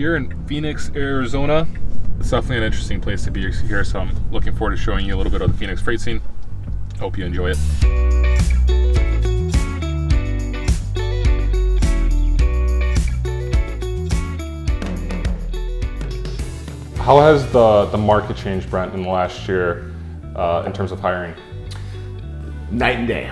here in Phoenix, Arizona. It's definitely an interesting place to be here, so I'm looking forward to showing you a little bit of the Phoenix freight scene. Hope you enjoy it. How has the market changed, Brent, in the last year in terms of hiring? Night and day.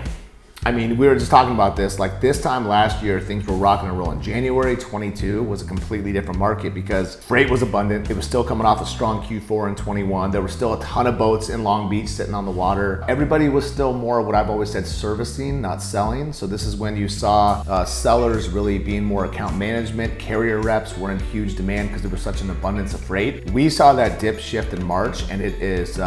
I mean, we were just talking about this, like this time last year, things were rocking and rolling. January 22 was a completely different market because freight was abundant. It was still coming off a strong Q4 in 21. There were still a ton of boats in Long Beach sitting on the water. Everybody was still more what I've always said, servicing, not selling. So this is when you saw sellers really being more account management. Carrier reps were in huge demand because there was such an abundance of freight. We saw that dip shift in March, and it is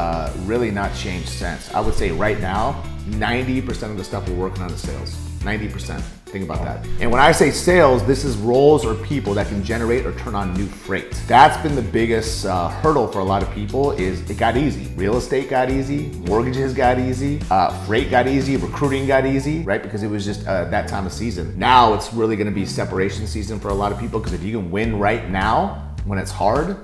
really not changed since. I would say right now, 90% of the stuff we're working on is sales. 90%. Think about that. And when I say sales, this is roles or people that can generate or turn on new freight. That's been the biggest hurdle for a lot of people. Is it got easy. Real estate got easy, mortgages got easy, freight got easy, recruiting got easy, right? Because it was just that time of season. Now it's really gonna be separation season for a lot of people, because if you can win right now when it's hard,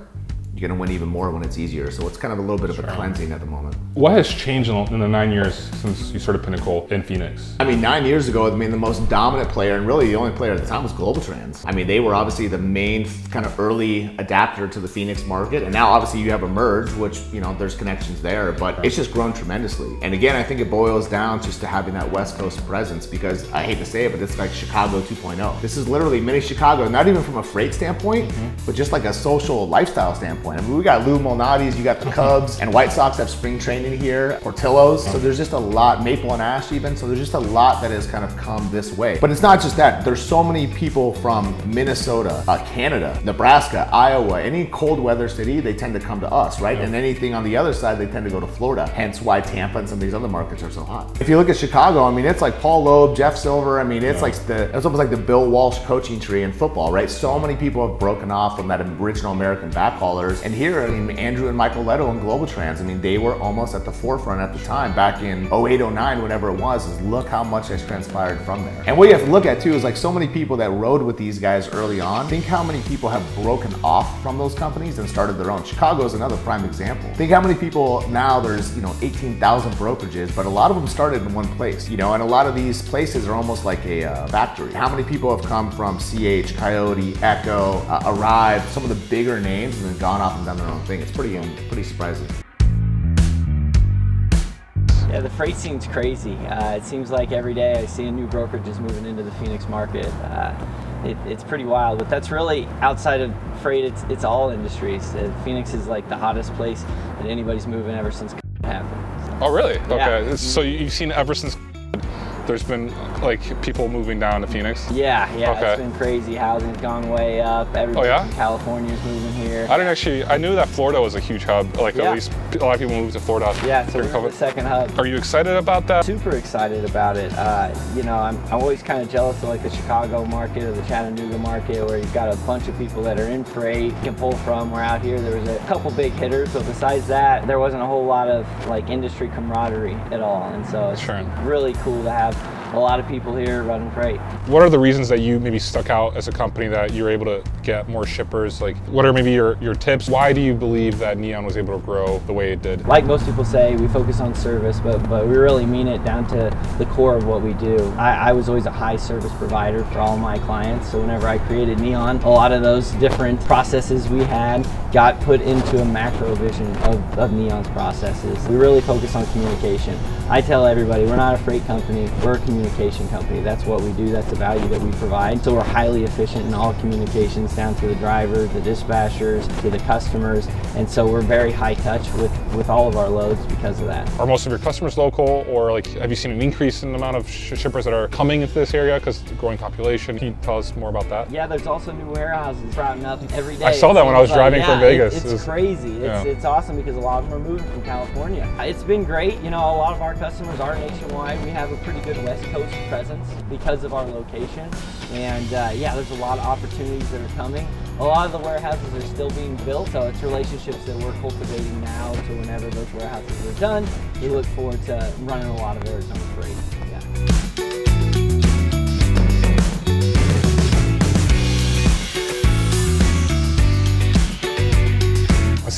you're gonna win even more when it's easier. So it's kind of a little bit of a cleansing at the moment. What has changed in the 9 years since you started Pinnacle in Phoenix? I mean, 9 years ago, I mean, the most dominant player, and really the only player at the time, was GlobalTrans. I mean, they were obviously the main kind of early adapter to the Phoenix market. And now obviously you have a merge, which, you know, there's connections there, but it's just grown tremendously. And again, I think it boils down just to having that West Coast presence, because I hate to say it, but it's like Chicago 2.0. This is literally mini Chicago, not even from a freight standpoint, but just like a social lifestyle standpoint. I mean, we got Lou Malnati's, you got the Cubs, and White Sox have spring training here, Portillo's. So there's just a lot, Maple and Ash even. So there's just a lot that has kind of come this way. But it's not just that. There's so many people from Minnesota, Canada, Nebraska, Iowa, any cold weather city, they tend to come to us, right? And anything on the other side, they tend to go to Florida. Hence why Tampa and some of these other markets are so hot. If you look at Chicago, I mean, it's like Paul Loeb, Jeff Silver. I mean, it's like it's almost like the Bill Walsh coaching tree in football, right? So many people have broken off from that original American backhaulers. And here, I mean, Andrew and Michael Leto and GlobalTrans, I mean, they were almost at the forefront at the time, back in 08, 09, whatever it was, is look how much has transpired from there. And what you have to look at too is like so many people that rode with these guys early on, think how many people have broken off from those companies and started their own. Chicago is another prime example. Think how many people now, there's, you know, 18,000 brokerages, but a lot of them started in one place, you know, and a lot of these places are almost like a factory. How many people have come from CH, Coyote, Echo, Arrive, some of the bigger names, and then gone off and done their own thing? It's pretty surprising. Yeah, the freight scene's crazy. It seems like every day I see a new brokerage is moving into the Phoenix market. It's pretty wild, but that's really outside of freight. It's all industries. Phoenix is like the hottest place that anybody's moving ever since COVID happened. So. Oh, really? Yeah. Okay. So you've seen ever since there's been like people moving down to Phoenix? Yeah, Okay. It's been crazy. Housing's gone way up. Everybody from California's moving here. I knew that Florida was a huge hub. Like at least a lot of people moved to Florida. Yeah, so we're the second hub. Are you excited about that? Super excited about it. You know, I'm always kind of jealous of like the Chicago market or the Chattanooga market, where you've got a bunch of people that are in freight you can pull from. Where out here, there was a couple big hitters, but besides that, there wasn't a whole lot of like industry camaraderie at all. And so it's really cool to have a lot of people here running freight. What are the reasons that you maybe stuck out as a company that you're able to get more shippers? Like, what are maybe your tips? Why do you believe that Neon was able to grow the way it did? Like most people say, we focus on service, but we really mean it down to the core of what we do. I was always a high service provider for all my clients, so whenever I created Neon, a lot of those different processes we had got put into a macro vision of Neon's processes. We really focus on communication. I tell everybody, we're not a freight company, we're a communication company. That's what we do, that's the value that we provide. So we're highly efficient in all communications, down to the drivers, the dispatchers, to the customers. And so we're very high touch with all of our loads because of that. Are most of your customers local, or like have you seen an increase in the amount of shippers that are coming into this area because of the growing population? Can you tell us more about that? Yeah, there's also new warehouses sprouting up every day. I saw that when I was driving from Vegas. It's crazy. It's awesome because a lot of them are moving from California. It's been great. You know, a lot of our customers are nationwide. We have a pretty good West Coast presence because of our location. And yeah, there's a lot of opportunities that are coming. A lot of the warehouses are still being built, so it's relationships that we're cultivating now to whenever those warehouses are done. We look forward to running a lot of Arizona freight. Yeah.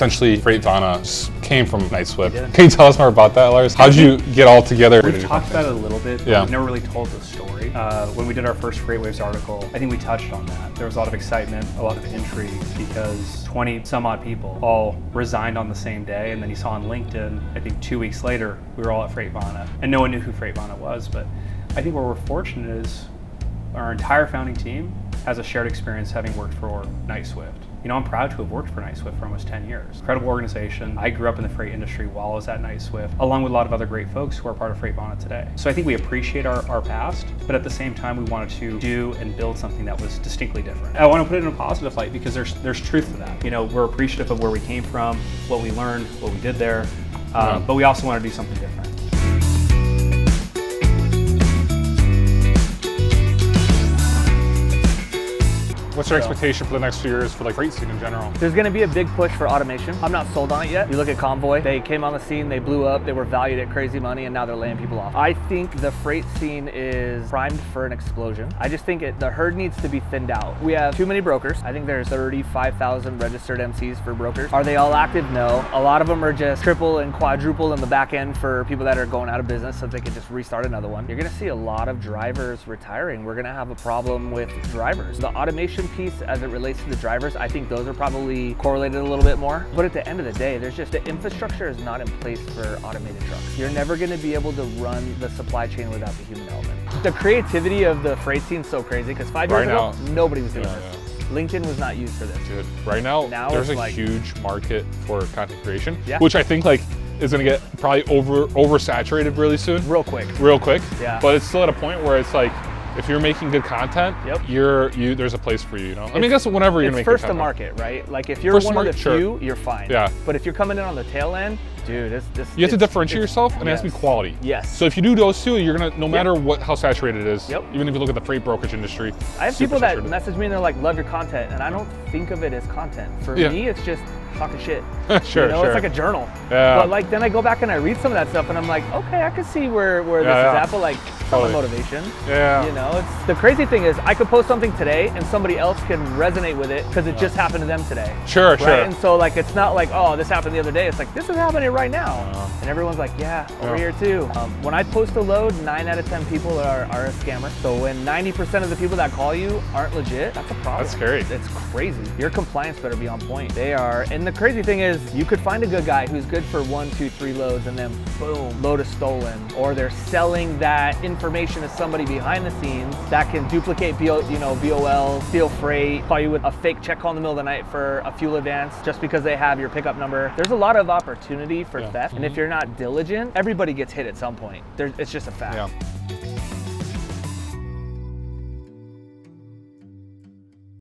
essentially FreightCaviar came from Knight-Swift. Can you tell us more about that, Lars? How did you get all together? We've talked about it a little bit, but yeah. we've never really told the story. When we did our first FreightWaves article, I think we touched on that. There was a lot of excitement, a lot of intrigue, because 20 some odd people all resigned on the same day, and then you saw on LinkedIn, I think 2 weeks later, we were all at FreightCaviar, and no one knew who FreightCaviar was. But I think where we're fortunate is our entire founding team has a shared experience having worked for Knight-Swift. You know, I'm proud to have worked for Knight-Swift for almost 10 years. Incredible organization. I grew up in the freight industry while I was at Knight-Swift, along with a lot of other great folks who are part of FreightCaviar today. So I think we appreciate our past, but at the same time, we wanted to do and build something that was distinctly different. I want to put it in a positive light because there's truth to that. You know, we're appreciative of where we came from, what we learned, what we did there, but we also want to do something different. What's your expectation for the next few years for like freight scene in general? There's going to be a big push for automation. I'm not sold on it yet. You look at Convoy, they came on the scene, they blew up, they were valued at crazy money, and now they're laying people off. I think the freight scene is primed for an explosion. I just think the herd needs to be thinned out. We have too many brokers. I think there's 35,000 registered MCs for brokers. Are they all active? No. A lot of them are just triple and quadruple in the back end for people that are going out of business so they can just restart another one. You're going to see a lot of drivers retiring. We're going to have a problem with drivers. The automation piece as it relates to the drivers, I think those are probably correlated a little bit more. But at the end of the day, there's just the infrastructure is not in place for automated trucks. You're never going to be able to run the supply chain without the human element. The creativity of the freight scene is so crazy because 5 years ago, nobody was doing this. LinkedIn was not used for this. Dude, right now there's a huge market for content creation, which I think like is gonna get probably oversaturated really soon. Real quick. Yeah. But it's still at a point where it's like, if you're making good content, there's a place for you, you know? I mean, I guess whenever you're making first content. to market, right? Like if you're one of the few, you're fine. Yeah. But if you're coming in on the tail end, dude, you have to differentiate yourself, and it has to be quality. Yes. So if you do those two, you're gonna, no matter how saturated it is, even if you look at the freight brokerage industry. I have people that message me and they're like, love your content, and I don't think of it as content. For me, it's just talking shit. Sure, you know, it's like a journal. Yeah. But like then I go back and I read some of that stuff and I'm like, okay, I can see where this is at, but like some motivation. Yeah. You know, it's the crazy thing is I could post something today and somebody else can resonate with it because it just happened to them today. Sure. And so like it's not like, oh, this happened the other day. It's like this is happening right now. And everyone's like, yeah, over here too. When I post a load, 9 out of 10 people are a scammer. So when 90% of the people that call you aren't legit, that's a problem. That's scary. It's crazy. Your compliance better be on point. They are. And the crazy thing is you could find a good guy who's good for 1, 2, 3 loads and then boom, load is stolen. Or they're selling that information to somebody behind the scenes that can duplicate BOL, steal freight, call you with a fake check call in the middle of the night for a fuel advance just because they have your pickup number. There's a lot of opportunity for theft. And if you're not diligent, everybody gets hit at some point. It's just a fact. Yeah.